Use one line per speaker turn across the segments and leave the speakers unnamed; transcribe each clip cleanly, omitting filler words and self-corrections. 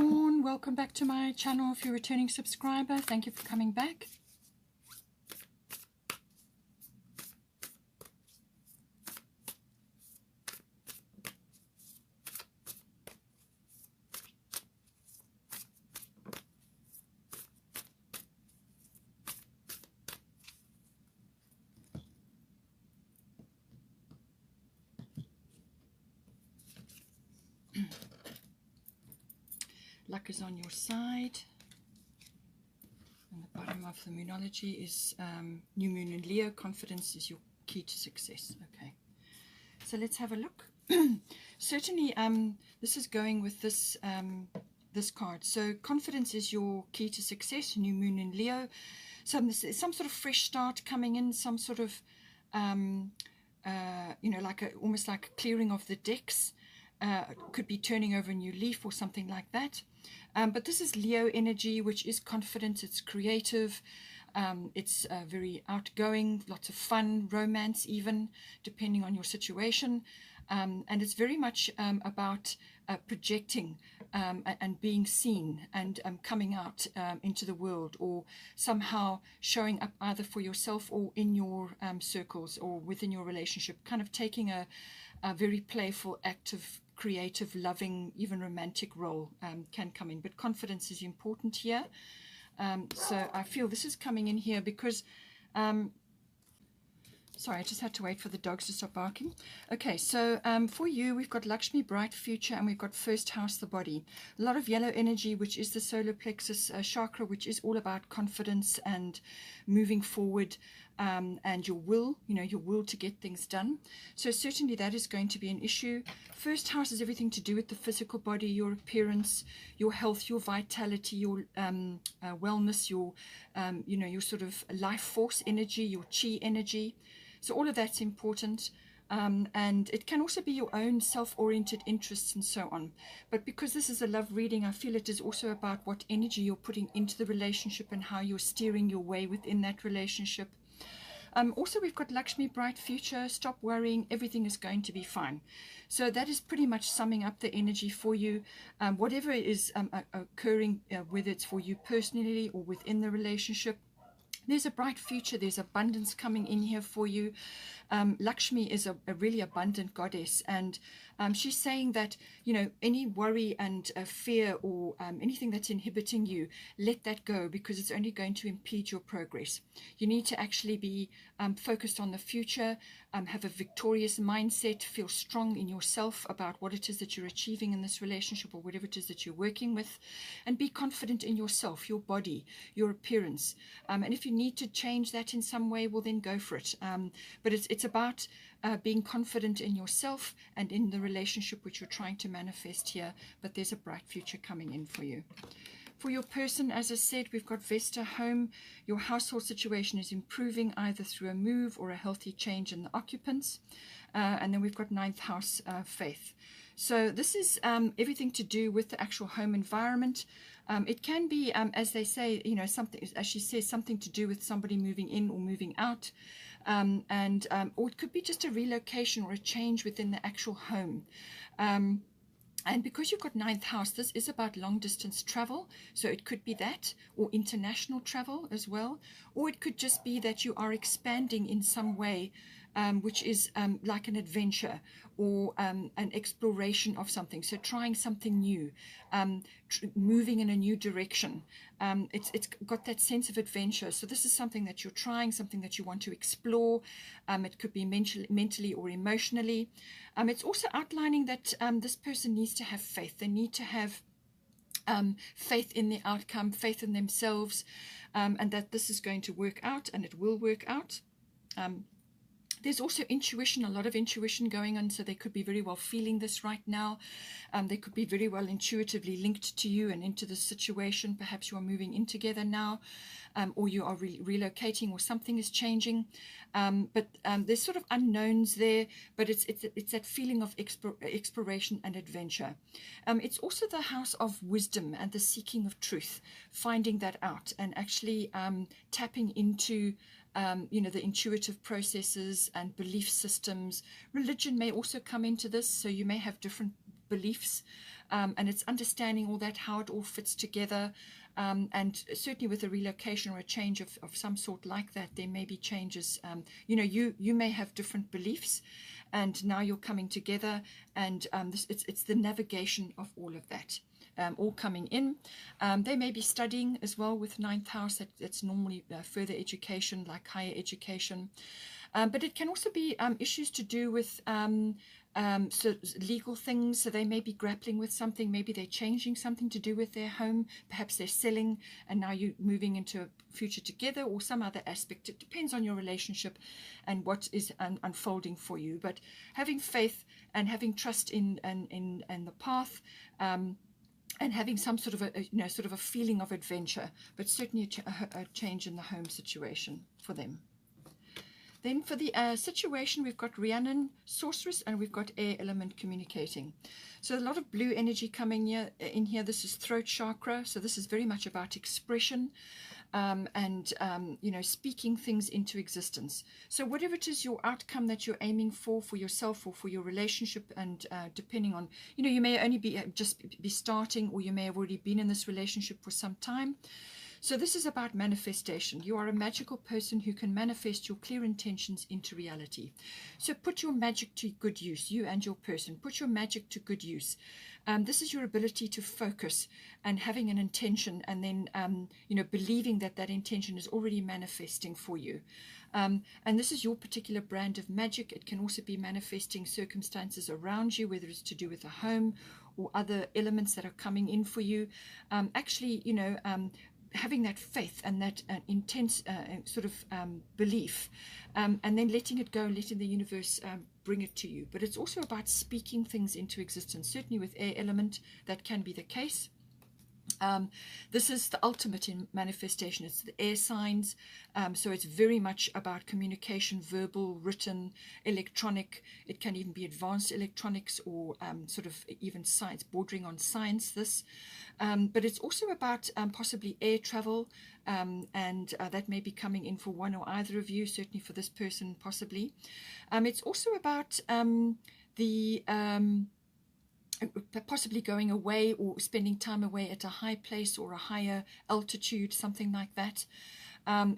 Capricorn, welcome back to my channel. If you're a returning subscriber, thank you for coming back. Luck is on your side. And the bottom of the Moonology is New Moon in Leo. Confidence is your key to success. Okay, so let's have a look. Certainly, this is going with this this card. So confidence is your key to success. New Moon in Leo. Some sort of fresh start coming in. Some sort of you know, like almost like a clearing of the decks. Could be turning over a new leaf or something like that. But this is Leo energy, which is confident, it's creative, it's very outgoing, lots of fun, romance even, depending on your situation. And it's very much about projecting and being seen and coming out into the world, or somehow showing up either for yourself or in your circles or within your relationship, kind of taking a very playful, active, creative, loving, even romantic role can come in. But confidence is important here. So I feel this is coming in here because sorry, I just had to wait for the dogs to stop barking. Okay, so for you, we've got Lakshmi, bright future, and we've got first house, the body. A lot of yellow energy, which is the solar plexus chakra, which is all about confidence and moving forward, and your will, you know, your will to get things done. So certainly that is going to be an issue. First house is everything to do with the physical body, your appearance, your health, your vitality, your wellness, your, you know, your sort of life force energy, your chi energy. So all of that's important, and it can also be your own self-oriented interests and so on. But because this is a love reading, I feel it is also about what energy you're putting into the relationship and how you're steering your way within that relationship. Also, we've got Lakshmi, bright future, stop worrying, everything is going to be fine. So that is pretty much summing up the energy for you. Whatever is occurring, whether it's for you personally or within the relationship, there's a bright future, there's abundance coming in here for you. Lakshmi is a really abundant goddess, and she's saying that, you know, any worry and fear or anything that's inhibiting you, let that go, because it's only going to impede your progress. You need to actually be focused on the future, have a victorious mindset, feel strong in yourself about what it is that you're achieving in this relationship or whatever it is that you're working with, and be confident in yourself, your body, your appearance. And if you need to change that in some way, well, then go for it. But it's about being confident in yourself and in the relationship which you're trying to manifest here. But there's a bright future coming in for you. For your person, as I said, we've got Vesta, home. Your household situation is improving either through a move or a healthy change in the occupants. And then we've got ninth house, faith. So this is everything to do with the actual home environment. It can be, as they say, you know, something, as she says, something to do with somebody moving in or moving out. Or it could be just a relocation or a change within the actual home. And because you've got ninth house, this is about long distance travel. So it could be that, or international travel as well. Or it could just be that you are expanding in some way, which is like an adventure or an exploration of something. So trying something new, moving in a new direction. It's got that sense of adventure. So this is something that you're trying, something that you want to explore. It could be mentally or emotionally. It's also outlining that this person needs to have faith. They need to have faith in the outcome, faith in themselves, and that this is going to work out, and it will work out. There's also intuition, a lot of intuition going on, so they could be very well feeling this right now. They could be very well intuitively linked to you and into the situation. Perhaps you are moving in together now, or you are relocating, or something is changing. But there's sort of unknowns there, but it's that feeling of exploration and adventure. It's also the house of wisdom and the seeking of truth, finding that out and actually tapping into you know, the intuitive processes and belief systems. Religion may also come into this, so you may have different beliefs and it's understanding all that, how it all fits together. And certainly with a relocation or a change of some sort like that, there may be changes. You may have different beliefs, and now you're coming together, and it's the navigation of all of that. All coming in. They may be studying as well with ninth house. That's normally further education, like higher education. But it can also be issues to do with so legal things. So they may be grappling with something. Maybe they're changing something to do with their home. Perhaps they're selling, and now you're moving into a future together, or some other aspect. It depends on your relationship and what is unfolding for you. But having faith and having trust in the path. And having some sort of a feeling of adventure, but certainly a change in the home situation for them. Then for the situation, we've got Rhiannon, Sorceress, and we've got air element communicating. So a lot of blue energy coming in here. This is throat chakra, so this is very much about expression. And speaking things into existence. So whatever it is, your outcome that you're aiming for yourself or for your relationship, and depending on, you may only be just be starting, or you may have already been in this relationship for some time. So this is about manifestation. You are a magical person who can manifest your clear intentions into reality. So put your magic to good use, you and your person. Put your magic to good use. This is your ability to focus and having an intention, and then believing that that intention is already manifesting for you. And this is your particular brand of magic. It can also be manifesting circumstances around you, whether it's to do with a home or other elements that are coming in for you. Having that faith and that intense belief, and then letting it go, letting the universe bring it to you. But it's also about speaking things into existence. Certainly with air element, that can be the case. This is the ultimate in manifestation. It's the air signs. So it's very much about communication, verbal, written, electronic. It can even be advanced electronics, or even science, bordering on science, this. But it's also about possibly air travel, and that may be coming in for one or either of you, certainly for this person, possibly. It's also about possibly going away or spending time away at a high place or a higher altitude, something like that.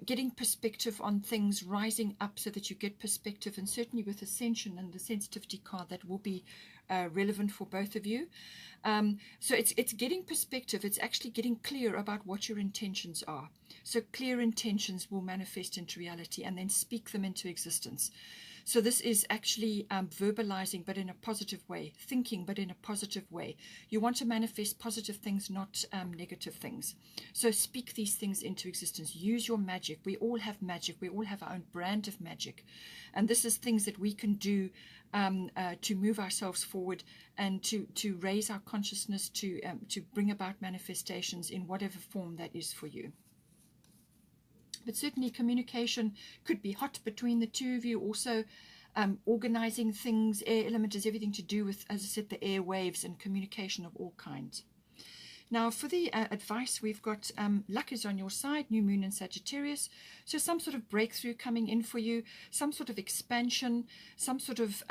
Getting perspective on things, rising up so that you get perspective, and certainly with Ascension and the sensitivity card, that will be relevant for both of you. So it's getting perspective. It's actually getting clear about what your intentions are. So clear intentions will manifest into reality, and then speak them into existence. So this is actually verbalizing, but in a positive way, thinking, but in a positive way. You want to manifest positive things, not negative things. So speak these things into existence. Use your magic. We all have magic. We all have our own brand of magic. And this is things that we can do to move ourselves forward, and to raise our consciousness, to bring about manifestations in whatever form that is for you. But certainly communication could be hot between the two of you. Also organizing things. Air element is everything to do with, as I said, the air waves and communication of all kinds. Now for the advice, we've got luck is on your side, new moon in Sagittarius. So some sort of breakthrough coming in for you, some sort of expansion, some sort of,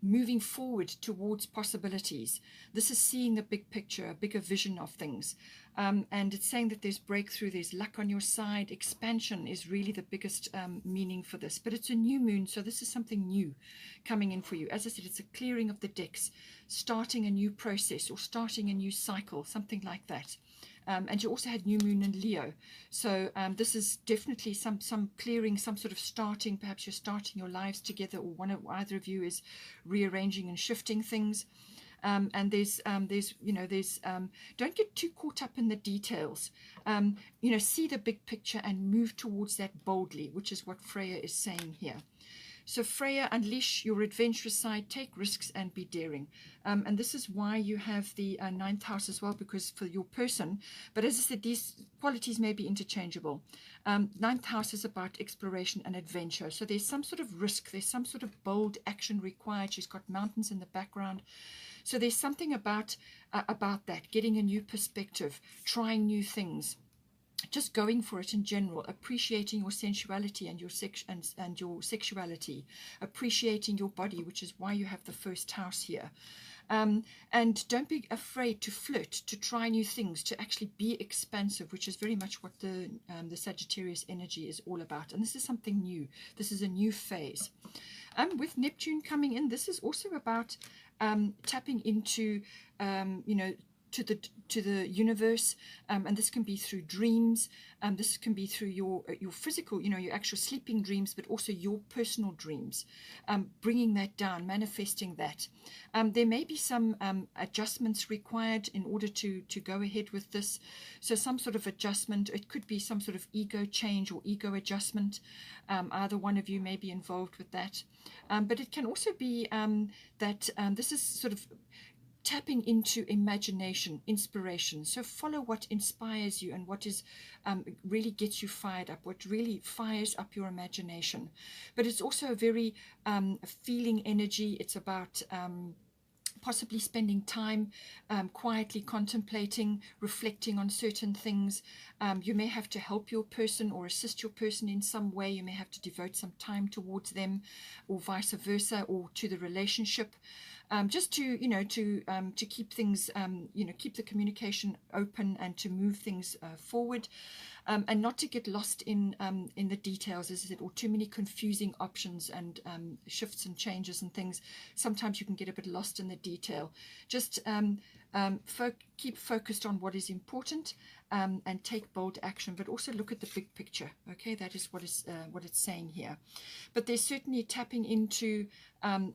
moving forward towards possibilities. This is seeing the big picture, a bigger vision of things. And it's saying that there's breakthrough, there's luck on your side. Expansion is really the biggest meaning for this. But it's a new moon, so this is something new coming in for you. As I said, it's a clearing of the decks, starting a new process or starting a new cycle, something like that. And you also had new moon in Leo. So this is definitely some clearing, some sort of starting. Perhaps you're starting your lives together, or either of you is rearranging and shifting things. And there's don't get too caught up in the details. See the big picture and move towards that boldly, which is what Freya is saying here. So Freya, unleash your adventurous side, take risks and be daring. And this is why you have the ninth house as well, because for your person, but as I said, these qualities may be interchangeable. Ninth house is about exploration and adventure. So there's some sort of risk, there's some sort of bold action required. She's got mountains in the background. So there's something about that, getting a new perspective, trying new things, just going for it in general, appreciating your sensuality and your your sexuality, appreciating your body, which is why you have the first house here. And don't be afraid to flirt, to try new things, to actually be expansive, which is very much what the Sagittarius energy is all about. And this is something new. This is a new phase. With Neptune coming in, this is also about tapping into, to the universe, and this can be through dreams. This can be through your physical, your actual sleeping dreams, but also your personal dreams. Bringing that down, manifesting that. There may be some adjustments required in order to go ahead with this. So some sort of adjustment. It could be some sort of ego change or ego adjustment. Either one of you may be involved with that. But it can also be that this is sort of tapping into imagination, inspiration. So follow what inspires you and what is really gets you fired up, what really fires up your imagination. But it's also a very feeling energy. It's about possibly spending time quietly contemplating, reflecting on certain things. You may have to help your person or assist your person in some way. You may have to devote some time towards them, or vice versa, or to the relationship. Just to to keep things keep the communication open and to move things forward, and not to get lost in the details, as I said, or too many confusing options and shifts and changes and things. Sometimes you can get a bit lost in the detail. Just keep focused on what is important, and take bold action, but also look at the big picture. Okay, that is what it's saying here. But there's certainly tapping into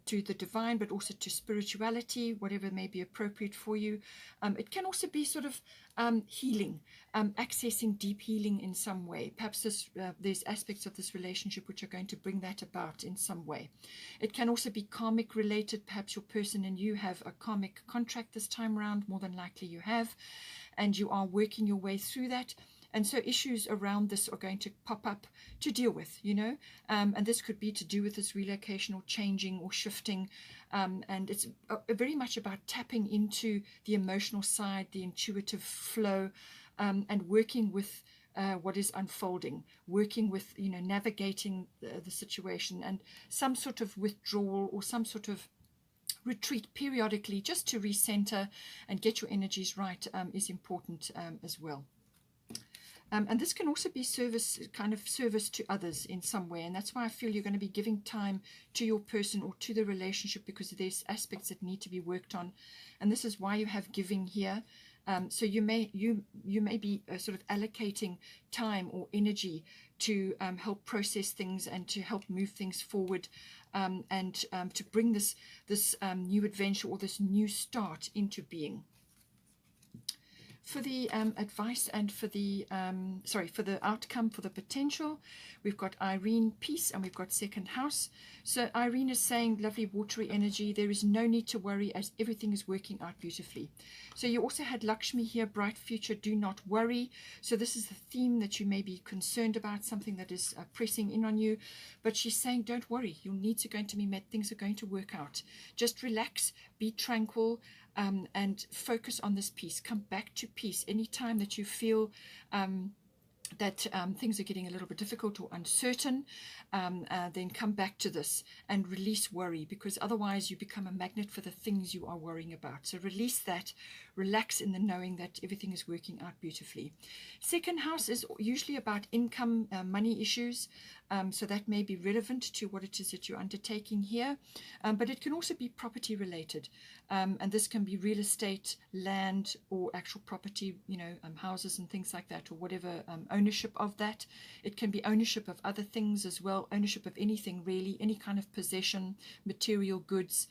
to the divine, but also to spirituality, whatever may be appropriate for you. It can also be sort of healing, accessing deep healing in some way. Perhaps there's aspects of this relationship which are going to bring that about in some way. It can also be karmic related. Perhaps your person and you have a karmic contract this time around. More than likely you have, and you are working your way through that. And so issues around this are going to pop up to deal with, and this could be to do with this relocation or changing or shifting. And it's very much about tapping into the emotional side, the intuitive flow, and working with what is unfolding, working with, navigating the situation, and some sort of withdrawal or some sort of retreat periodically just to recenter and get your energies right is important as well. And this can also be service to others in some way. And that's why I feel you're going to be giving time to your person or to the relationship, because there's aspects that need to be worked on. And this is why you have giving here. So you may be sort of allocating time or energy to help process things and to help move things forward, and to bring this new adventure or this new start into being. For the advice and for the for the outcome, for the potential, we've got Irene, peace, and we've got second house. So Irene is saying, lovely watery energy, there is no need to worry as everything is working out beautifully. So you also had Lakshmi here, bright future, do not worry. So this is the theme that you may be concerned about, something that is pressing in on you. But she's saying, don't worry, your needs are going to be met, things are going to work out. Just relax, be tranquil, and focus on this peace. Come back to peace anytime that you feel that things are getting a little bit difficult or uncertain. Then come back to this and release worry, because otherwise you become a magnet for the things you are worrying about. So release that, relax in the knowing that everything is working out beautifully. Second house is usually about income, money issues. So that may be relevant to what it is that you're undertaking here. But it can also be property related. And this can be real estate, land, or actual property, houses and things like that, or whatever, ownership of that. It can be ownership of other things as well, ownership of anything really, any kind of possession, material goods.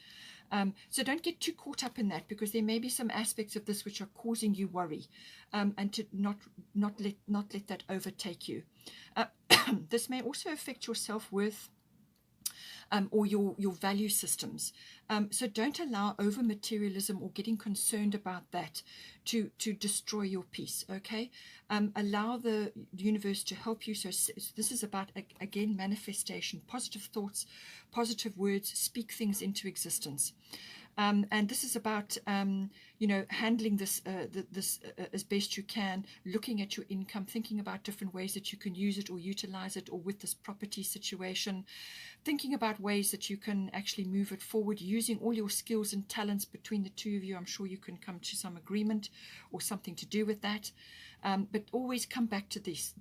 So don't get too caught up in that, because there may be some aspects of this which are causing you worry, and to not let that overtake you. This may also affect your self-worth, or your value systems. So don't allow over materialism or getting concerned about that to destroy your peace. Okay, allow the universe to help you. So this is about, again, manifestation, positive thoughts, positive words, speak things into existence. And this is about, you know, handling this, as best you can, looking at your income, thinking about different ways that you can use it or utilize it, or with this property situation, thinking about ways that you can actually move it forward, using all your skills and talents between the two of you. I'm sure you can come to some agreement or something to do with that. But always come back to this,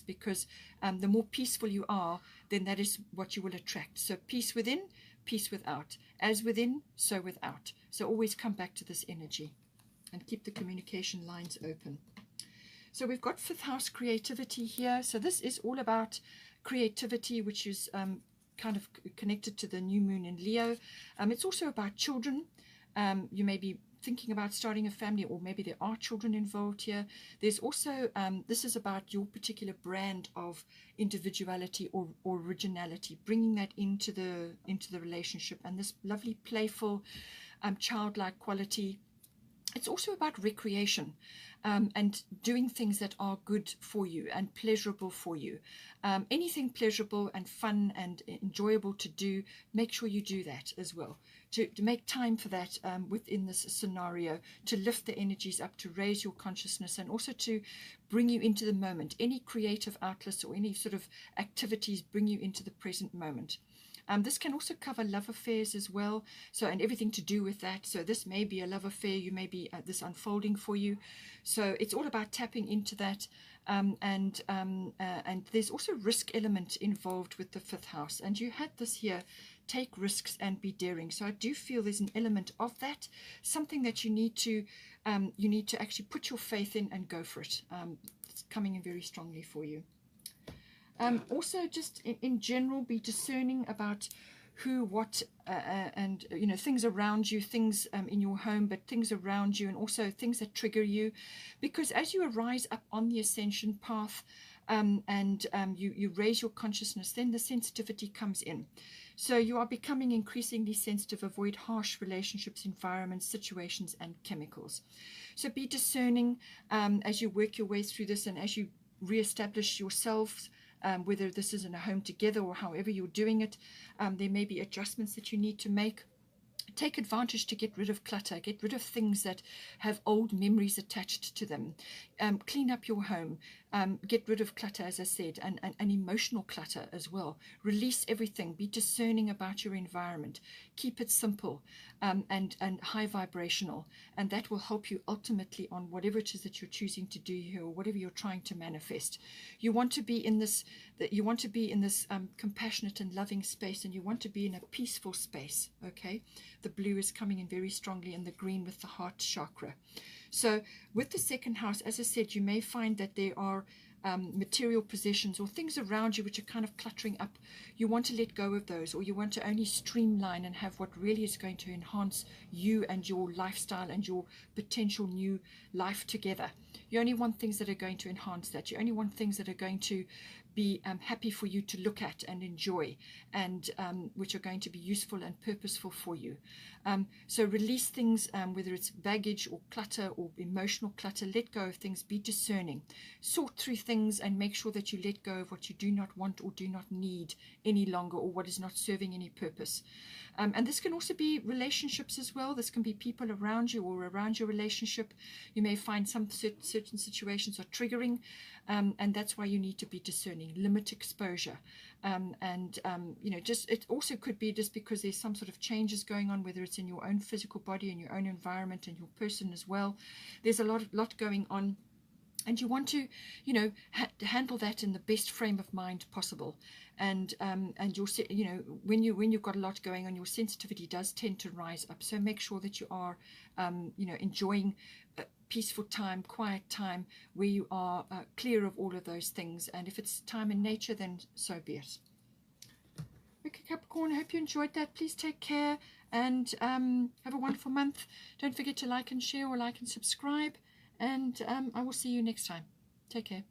because the more peaceful you are, then that is what you will attract. So peace within, peace without. As within, so without. So always come back to this energy and keep the communication lines open. So we've got 5th house creativity here. So this is all about creativity, which is kind of connected to the new moon in Leo. It's also about children. You may be thinking about starting a family, or maybe there are children involved here. There's also, this is about your particular brand of individuality or originality, bringing that into the relationship, and this lovely, playful, childlike quality. It's also about recreation, and doing things that are good for you and pleasurable for you. Anything pleasurable and fun and enjoyable to do, make sure you do that as well. To make time for that within this scenario, to lift the energies up, to raise your consciousness, and also to bring you into the moment. Any creative outlets or any sort of activities bring you into the present moment. This can also cover love affairs as well, so, and everything to do with that. So this may be a love affair, you may be this unfolding for you. So it's all about tapping into that, and there's also risk element involved with the 5th house. And you had this here, take risks and be daring. So I do feel there's an element of that, something that you need to actually put your faith in and go for it. It's coming in very strongly for you. Also, just in general, be discerning about who, what, and you know, things around you, things in your home, but things around you, and also things that trigger you, because as you arise up on the ascension path, and you raise your consciousness, then the sensitivity comes in. So you are becoming increasingly sensitive. Avoid harsh relationships, environments, situations, and chemicals. So be discerning as you work your way through this, and as you reestablish yourselves. Whether this is in a home together or however you're doing it, there may be adjustments that you need to make. Take advantage to get rid of clutter, get rid of things that have old memories attached to them. Clean up your home, get rid of clutter, as I said, and emotional clutter as well. Release everything, be discerning about your environment, keep it simple and high vibrational, and that will help you ultimately on whatever it is that you're choosing to do here, or whatever you're trying to manifest. You want to be in this, compassionate and loving space, and you want to be in a peaceful space, okay? The blue is coming in very strongly, and the green with the heart chakra. So with the 2nd house, as I said, you may find that there are material possessions or things around you which are kind of cluttering up. You want to let go of those, or you want to only streamline and have what really is going to enhance you and your lifestyle and your potential new life together. You only want things that are going to enhance that. You only want things that are going to be happy for you to look at and enjoy, and which are going to be useful and purposeful for you. So release things, whether it's baggage or clutter or emotional clutter. Let go of things, be discerning, sort through things, and make sure that you let go of what you do not want or do not need any longer, or what is not serving any purpose. And this can also be relationships as well. This can be people around you or around your relationship. You may find some certain situations are triggering, and that's why you need to be discerning. Limit exposure, you know, just, it also could be just because there's some sort of changes going on, whether it's in your own physical body, in your own environment, and your person as well. There's a lot going on, and you want to, you know, handle that in the best frame of mind possible. And you'll see, you know, when you've got a lot going on, your sensitivity does tend to rise up. So make sure that you are, you know, enjoying peaceful time, quiet time, where you are clear of all of those things. And if it's time in nature, then so be it. Okay, Capricorn, I hope you enjoyed that. Please take care and have a wonderful month. Don't forget to like and share, or like and subscribe. And I will see you next time. Take care.